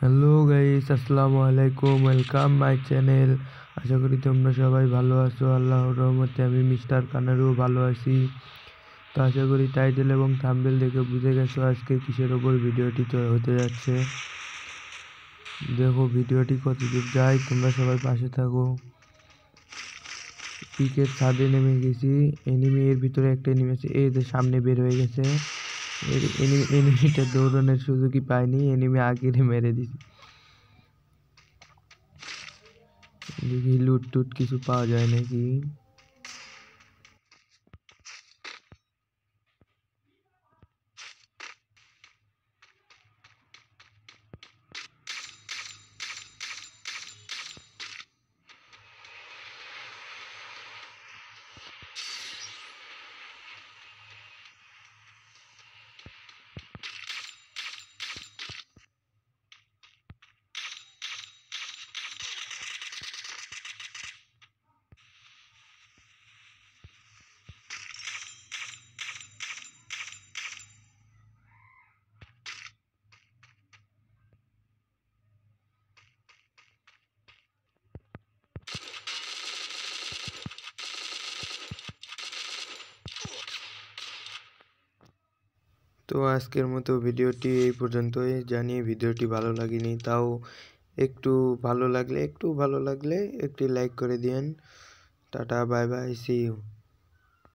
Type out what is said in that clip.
Hello guys, আসসালামু আলাইকুম, welcome my channel. আশা করি তোমরা সবাই ভালো আছো। আল্লাহর রহমতে আমি মিস্টার কানারও ভালো আছি। তো আশা করি টাইটেল এবং থাম্বনেল দেখে বুঝে গেছো আজকে কিসের ওপর ভিডিওটি হতে যাচ্ছে। দেখো ভিডিওটি কতদূর যায়, তোমরা সবাই পাশে থাকো। পিকের ছাদে নেমে গেছি। এনিমি এর ভিতরে একটা এনিমি আছে, এই যে সামনে বের হয়ে গেছে। এনিমিটা দৌড়ানোর সুযোগই পায়নি, এনিমি আগে মেরে দিছি। দেখি লুট টুট কিছু পাওয়া যায় নাকি। তো আজকের মতো ভিডিওটি এই পর্যন্তই। জানি ভিডিওটি ভালো লাগেনি, তাও একটু ভালো লাগলে একটি লাইক করে দিন। টাটা, বাই বাই, সি ইউ।